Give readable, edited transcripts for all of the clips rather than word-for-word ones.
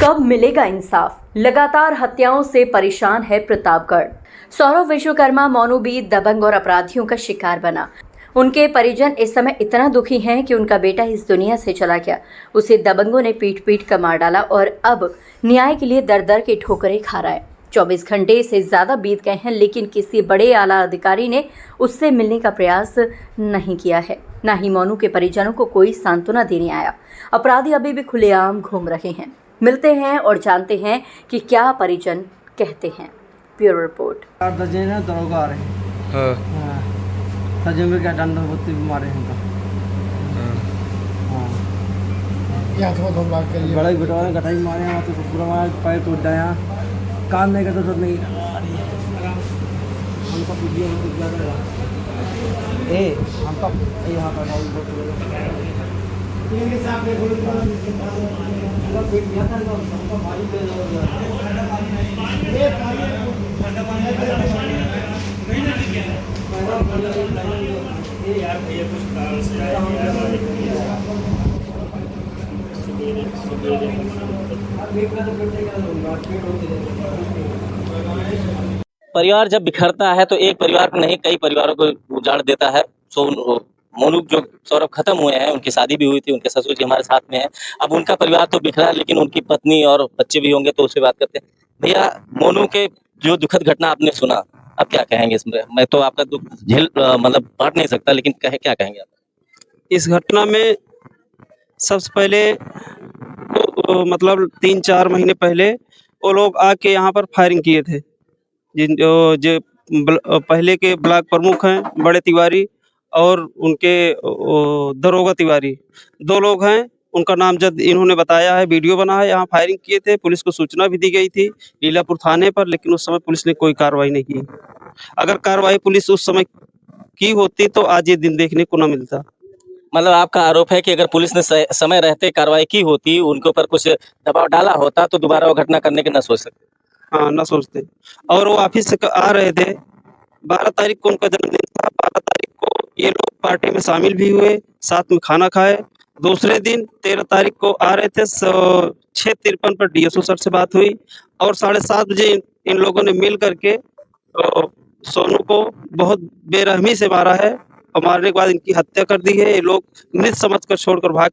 कब मिलेगा इंसाफ? लगातार हत्याओं से परेशान है प्रतापगढ़। सौरभ विश्वकर्मा मोनू भी दबंग और अपराधियों का शिकार बना। उनके परिजन इस समय इतना दुखी हैं कि उनका बेटा इस दुनिया से चला गया। उसे दबंगों ने पीट पीट कर मार डाला और अब न्याय के लिए दर दर की ठोकरें खा रहा है। 24 घंटे से ज़्यादा बीत गए हैं, लेकिन किसी बड़े आला अधिकारी ने उससे मिलने का प्रयास नहीं किया है। न ही मोनू के परिजनों को कोई सांत्वना देने आया। अपराधी अभी भी खुलेआम घूम रहे हैं। मिलते हैं और जानते हैं कि क्या परिजन कहते हैं। Bureau report. 8 बजे ना दरोगा आ रहे हैं। हाँ सजे में क्या डंडा होती मारे हैं तो या तो बात करिए। बड़ा ही बेटा ने गठाई मारे हैं तो पूरा मार पैर टूट गया। काम नहीं करता तो नहीं हमका वीडियो में ज्यादा ए हमका यहाँ पर तीन के साथ में परिवार जब बिखरता है तो एक परिवार को नहीं कई परिवारों को उजाड़ देता है। मोनू जो सौरभ खत्म हुए हैं, उनकी शादी भी हुई थी, उनके ससुर जी हमारे साथ में हैं। अब उनका परिवार तो बिखरा है, लेकिन उनकी पत्नी और बच्चे भी होंगे, तो उससे बात करते हैं। भैया, मोनू के जो दुखद घटना आपने सुना, अब क्या कहेंगे इसमें? मैं तो आपका दुख मतलब बांट नहीं सकता, लेकिन क्या कहेंगे आप? इस घटना में सबसे पहले मतलब 3-4 महीने पहले वो लोग आके यहाँ पर फायरिंग किए थे। जो पहले के ब्लॉक प्रमुख हैं बड़े तिवारी और उनके दरोगा तिवारी, 2 लोग हैं। उनका नाम जब इन्होंने बताया है, वीडियो बना है, यहाँ फायरिंग किए थे। पुलिस को सूचना भी दी गई थी लीलापुर थाने पर, लेकिन उस समय पुलिस ने कोई कार्रवाई नहीं की। अगर कार्रवाई पुलिस उस समय की होती तो आज ये दिन देखने को न मिलता। मतलब आपका आरोप है कि अगर पुलिस ने समय रहते कार्रवाई की होती, उनके ऊपर कुछ दबाव डाला होता, तो दोबारा वो घटना करने के न सोच सकते। हाँ, न सोचते। और वो ऑफिस से आ रहे थे, 12 तारीख को उनका जन्मदिन था। 12 तारीख को ये लोग पार्टी में शामिल भी हुए, साथ में खाना खाए। दूसरे दिन 13 तारीख को आ रहे थे, 6:53 पर डीएसओ सर से बात हुई और 7:30 बजे इन लोगों ने मिल करके सोनू को बहुत बेरहमी से मारा है और मारने के बाद इनकी हत्या कर दी है। ये लोग मृत समझकर छोड़कर भाग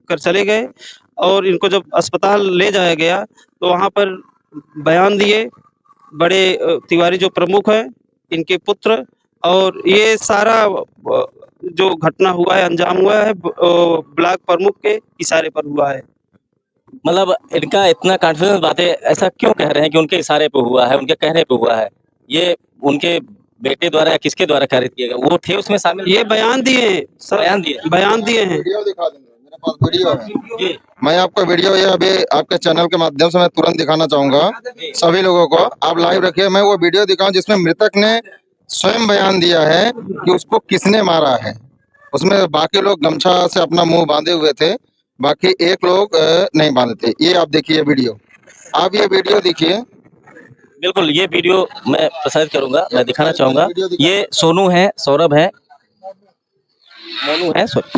कर चले गए और इनको जब अस्पताल ले जाया गया तो वहाँ पर बयान दिए बड़े तिवारी जो प्रमुख हैं, इनके पुत्र। और ये सारा जो घटना हुआ है, अंजाम हुआ है ब्लॉक प्रमुख के इशारे पर हुआ है। मतलब इनका इतना कॉन्फिडेंस बातें ऐसा क्यों कह रहे हैं कि उनके इशारे पे हुआ है, उनके कहने पे हुआ है? ये उनके बेटे द्वारा या किसके द्वारा कार्य किया गया? वो थे उसमें शामिल? ये बयान दिए हैं सर, बयान दिए हैं। वीडियो दिखा देंगे, मेरे पास वीडियो है। मैं आपको वीडियो ये अभी आपके चैनल के माध्यम से मैं तुरंत दिखाना चाहूंगा सभी लोगों को। आप लाइव रखिए, मैं वो वीडियो दिखाऊं जिसमें मृतक ने स्वयं बयान दिया है कि उसको किसने मारा है। उसमें बाकी लोग गमछा से अपना मुंह बांधे हुए थे, बाकी एक लोग नहीं बांधे थे। ये आप देखिए वीडियो, आप ये वीडियो देखिए। बिल्कुल, ये वीडियो मैं प्रसारित करूंगा, मैं दिखाना चाहूंगा। ये सोनू है, सौरभ है, मोनू है, सौरभ।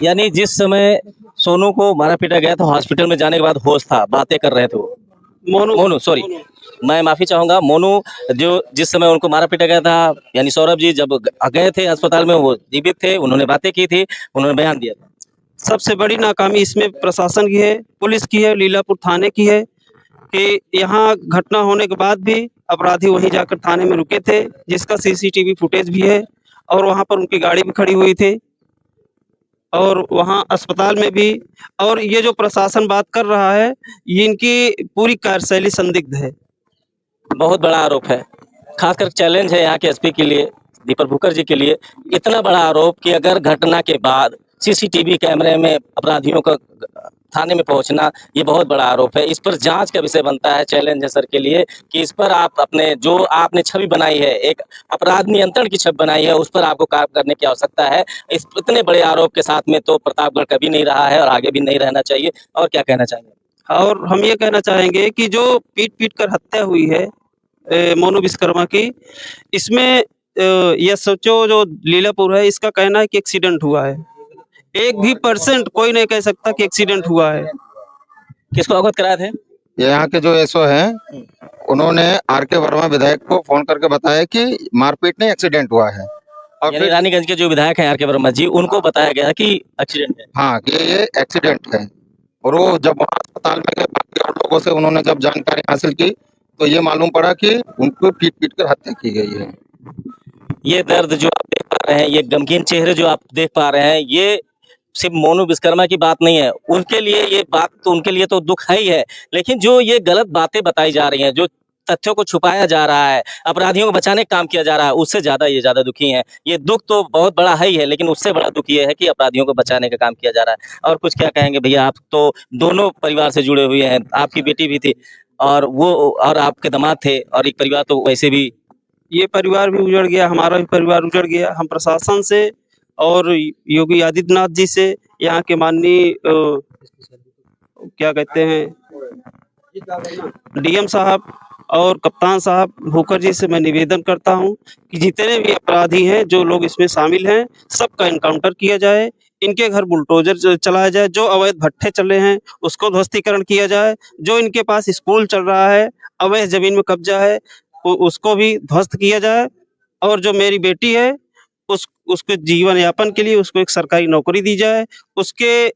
यानी जिस समय सोनू को मारा पीटा गया था, हॉस्पिटल में जाने के बाद होश था, बातें कर रहे थे वो। मोनू सॉरी, मैं माफी चाहूंगा। मोनू जो जिस समय उनको मारा पीटा गया था, यानी सौरभ जी जब गए थे अस्पताल में, वो जीवित थे, उन्होंने बातें की थी, उन्होंने बयान दिया था। सबसे बड़ी नाकामी इसमें प्रशासन की है, पुलिस की है, लीलापुर थाने की है कि यहाँ घटना होने के बाद भी अपराधी वहीं जाकर थाने में रुके थे, जिसका सीसीटीवी फुटेज भी है और वहाँ पर उनकी गाड़ी भी खड़ी हुई थी और वहाँ अस्पताल में भी। और ये जो प्रशासन बात कर रहा है, ये इनकी पूरी कार्यशैली संदिग्ध है। बहुत बड़ा आरोप है, खासकर चैलेंज है यहाँ के एसपी के लिए, दीपक भुकर जी के लिए। इतना बड़ा आरोप कि अगर घटना के बाद सीसीटीवी कैमरे में अपराधियों का थाने में पहुंचना, ये बहुत बड़ा आरोप है। इस पर जांच का विषय बनता है। चैलेंज है सर के लिए कि इस पर आप अपने जो आपने छवि बनाई है, एक अपराध नियंत्रण की छवि बनाई है, उस पर आपको काम करने की आवश्यकता है। इस इतने बड़े आरोप के साथ में तो प्रतापगढ़ कभी नहीं रहा है और आगे भी नहीं रहना चाहिए। और क्या कहना चाहेंगे? और हम ये कहना चाहेंगे कि जो पीट कर हत्या हुई है, मोनू विश्वकर्मा की। इसमें यह सोचो जो लीलापुर है, इसका कहना है कि एक्सीडेंट हुआ है। 1 भी % कोई नहीं कह सकता कि एक्सीडेंट हुआ है। किसको अवगत कराए थे? ये यहाँ के जो एसओ हैं उन्होंने आर.के. वर्मा विधायक को फोन करके बताया कि मारपीट नहीं, एक्सीडेंट हुआ है। और यानी फिर रानीगंज के जो विधायक हैं आर.के. वर्मा जी, उनको बताया गया कि एक्सीडेंट है। हाँ कि ये एक्सीडेंट है। और वो जब वहाँ अस्पताल में गए, बाकी और लोगों से उन्होंने जब जानकारी हासिल की तो ये मालूम पड़ा कि उनको पीट कर हत्या की गई है। ये दर्द जो आप देख पा रहे हैं, ये गमगीन चेहरे जो आप देख पा रहे हैं, ये सिर्फ मोनू विश्वकर्मा की बात नहीं है। उनके लिए ये बात तो, उनके लिए तो दुख है ही है, लेकिन जो ये गलत बातें बताई जा रही हैं, जो तथ्यों को छुपाया जा रहा है, अपराधियों को बचाने का काम किया जा रहा है, उससे ये ज्यादा दुखी हैं। ये दुख तो बहुत बड़ा है ही है, लेकिन उससे बड़ा दुख ये है कि अपराधियों को बचाने का काम किया जा रहा है। और कुछ क्या कहेंगे भैया, आप तो दोनों परिवार से जुड़े हुए हैं, आपकी बेटी भी थी और वो और आपके दामाद थे, और एक परिवार तो वैसे भी ये परिवार भी उजड़ गया, हमारा भी परिवार उजड़ गया। हम प्रशासन से और योगी आदित्यनाथ जी से, यहाँ के माननीय क्या कहते हैं, डीएम साहब और कप्तान साहब भूकर जी से मैं निवेदन करता हूँ कि जितने भी अपराधी हैं, जो लोग इसमें शामिल हैं, सबका एनकाउंटर किया जाए। इनके घर बुलडोजर चलाया जाए, जो अवैध भट्ठे चले हैं उसको ध्वस्तीकरण किया जाए, जो इनके पास स्कूल चल रहा है, अवैध जमीन में कब्जा है, उसको भी ध्वस्त किया जाए। और जो मेरी बेटी है, उसके जीवन यापन के लिए उसको एक सरकारी नौकरी दी जाए। उसके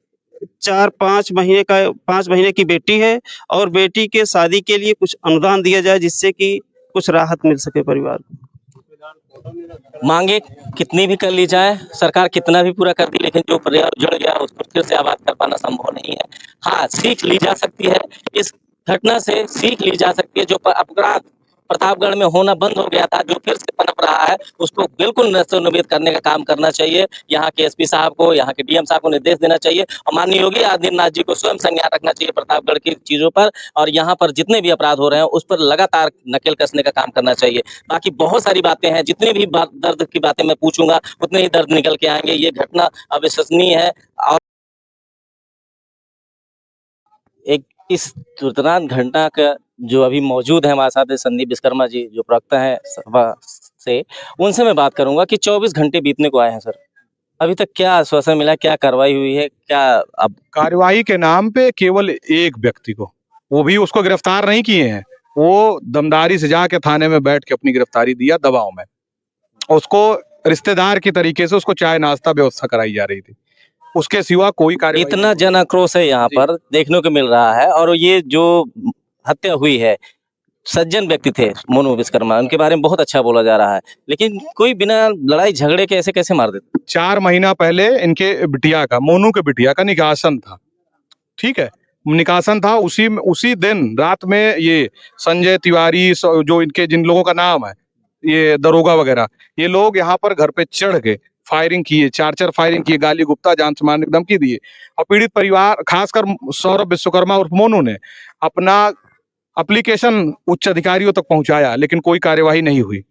4-5 महीने का 5 महीने की बेटी है, और बेटी के शादी के लिए कुछ अनुदान दिया जाए, जिससे कि कुछ राहत मिल सके परिवार को। मांगे कितनी भी कर ली जाए, सरकार कितना भी पूरा कर दी, लेकिन जो परिवार उजड़ गया उसको फिर से आबाद कर पाना संभव नहीं है। हाँ, सीख ली जा सकती है, इस घटना से सीख ली जा सकती है। जो अपराध प्रतापगढ़ में होना बंद हो गया था, जो फिर से पनप रहा है, उसको बिल्कुल नस्तोन्मुक्त करने का काम करना चाहिए। यहाँ के एसपी साहब को, यहाँ के डीएम साहब को निर्देश देना चाहिए, और माननीय योगी आदित्यनाथ जी को स्वयं संज्ञान रखना चाहिए प्रतापगढ़ की चीजों पर, और यहाँ पर जितने भी अपराध हो रहे हैं उस पर लगातार नकेल कसने का काम करना चाहिए। बाकी बहुत सारी बातें हैं, जितनी भी दर्द की बातें मैं पूछूंगा उतने ही दर्द निकल के आएंगे। ये घटना अविश्वसनीय है, और एक इस दुर्दांत घटना का जो अभी मौजूद है हमारे साथ संदीप विश्वकर्मा जी, जो प्रवक्ता हैं सभा से, उनसे मैं बात करूंगा कि 24 घंटे बीतने को आए हैं सर, अभी तक क्या आश्वासन मिला, क्या कार्रवाई हुई है, क्या अब कार्रवाई के नाम पे केवल एक व्यक्ति को, वो भी उसको गिरफ्तार नहीं किए हैं, वो दमदारी से जाके थाने में बैठ के अपनी गिरफ्तारी दिया दबाव में। उसको रिश्तेदार की तरीके से उसको चाय नाश्ता व्यवस्था कराई जा रही थी, उसके सिवा कोई कार्रवाई इतना जन आक्रोश है यहाँ पर देखने को मिल रहा है। और ये जो हत्या हुई है, सज्जन व्यक्ति थे मोनू विश्वकर्मा, उनके बारे में बहुत अच्छा बोला जा रहा है, लेकिन कोई बिना लड़ाई झगड़े के ऐसे कैसे मार देते? 4 महीना पहले इनके बिटिया का, मोनू के बिटिया का निकासन था, ठीक है, निकासन था। उसी दिन रात में ये संजय तिवारी, जो इनके जिन लोगों का नाम है, ये दरोगा वगैरह, ये लोग यहाँ पर घर पे चढ़ के फायरिंग किए, 4 फायरिंग किए, गाली गुप्ता, जान से मारने की धमकी दिए। और पीड़ित परिवार, खासकर सौरभ विश्वकर्मा और मोनू ने अपना एप्लीकेशन उच्च अधिकारियों तक पहुंचाया, लेकिन कोई कार्यवाही नहीं हुई।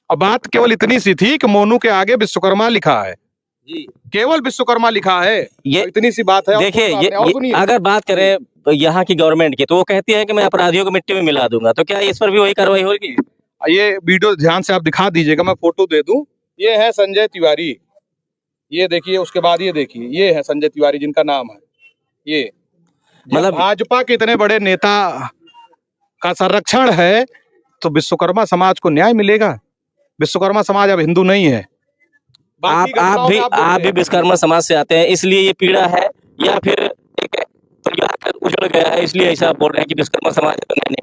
अब बात केवल इतनी सी थी कि मोनू के आगे विश्वकर्मा लिखा है जी, केवल विश्वकर्मा लिखा है, ये इतनी सी बात है। देखिए, ये अगर बात करें तो यहाँ की गवर्नमेंट की, तो वो कहती है कि मैं अपराधियों को मिट्टी में मिला दूंगा, तो क्या इस पर भी वही कार्रवाई होगी? ये वीडियो ध्यान से आप दिखा दीजिएगा, मैं फोटो दे दूं। ये है संजय तिवारी, ये देखिए, उसके बाद ये देखिए, ये है संजय तिवारी जिनका नाम है। ये मतलब भाजपा के इतने बड़े नेता का संरक्षण है, तो विश्वकर्मा समाज को न्याय मिलेगा? विश्वकर्मा समाज अब हिंदू नहीं है। आप भी विश्वकर्मा समाज से आते हैं, इसलिए ये पीड़ा है, या फिर एक परिवार उजड़ गया है इसलिए ऐसा बोल रहे हैं कि विश्वकर्मा समाज नहीं?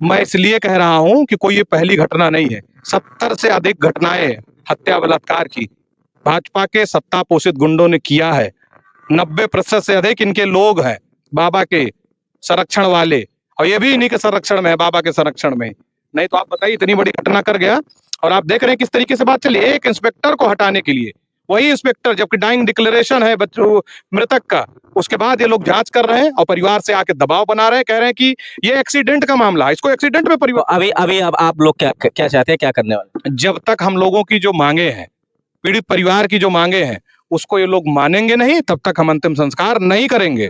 मैं इसलिए कह रहा हूं कि कोई ये पहली घटना नहीं है। 70 से अधिक घटनाएं हत्या बलात्कार की भाजपा के सत्ता पोषित गुंडों ने किया है। 90% से अधिक इनके लोग हैं बाबा के संरक्षण वाले, और ये भी इन्हीं के संरक्षण में है, बाबा के संरक्षण में। नहीं तो आप बताइए, इतनी बड़ी घटना कर गया, और आप देख रहे हैं किस तरीके से बात चली। एक इंस्पेक्टर को हटाने के लिए, वही इंस्पेक्टर, जबकि डाइंग डिक्लेरेशन है बच्चों मृतक का, उसके बाद ये लोग जांच कर रहे हैं और परिवार से आके दबाव बना रहे हैं, कह रहे हैं कि ये एक्सीडेंट का मामला है, इसको एक्सीडेंट में परिवार। अभी अब आप लोग क्या चाहते हैं, क्या करने वाले? जब तक हम लोगों की जो मांगे हैं, पीड़ित परिवार की जो मांगे हैं, उसको ये लोग मानेंगे नहीं, तब तक हम अंतिम संस्कार नहीं करेंगे।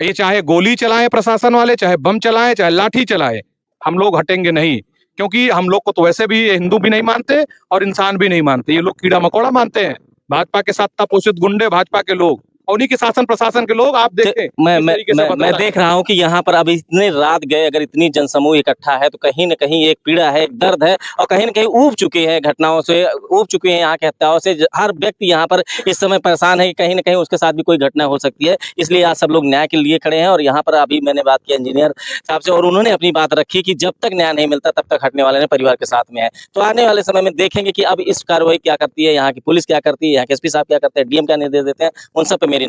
ये चाहे गोली चलाएं प्रशासन वाले, चाहे बम चलाएं, चाहे लाठी चलाएं, हम लोग हटेंगे नहीं, क्योंकि हम लोग को तो वैसे भी ये हिंदू भी नहीं मानते और इंसान भी नहीं मानते, ये लोग कीड़ा मकोड़ा मानते हैं। भाजपा के सत्ता पोषित गुंडे, भाजपा के लोग और उन्हीं के शासन प्रशासन के लोग, आप देखें मैं किस मैं तरीके से मैं, बदल मैं रहा है। देख रहा हूँ कि यहाँ पर अब इतने रात गए, अगर इतनी जनसमूह इकट्ठा है तो कहीं न कहीं एक पीड़ा है, एक दर्द है और कहीं न कहीं ऊब चुके हैं घटनाओं से, ऊब चुके हैं यहाँ की हत्याओं से। हर व्यक्ति यहाँ पर इस समय परेशान है कि कहीं न कहीं उसके साथ भी कोई घटना हो सकती है। इसलिए आज सब लोग न्याय के लिए खड़े हैं और यहाँ पर अभी मैंने बात की इंजीनियर साहब से और उन्होंने अपनी बात रखी कि जब तक न्याय नहीं मिलता तब तक हटने वाले नहीं, परिवार के साथ में है। तो आने वाले समय में देखेंगे कि अब इस कार्रवाई क्या करती है, यहाँ की पुलिस क्या करती है, यहाँ के एसपी साहब क्या करते हैं, डीएम क्या निर्देश देते हैं, उन सब पे मेरी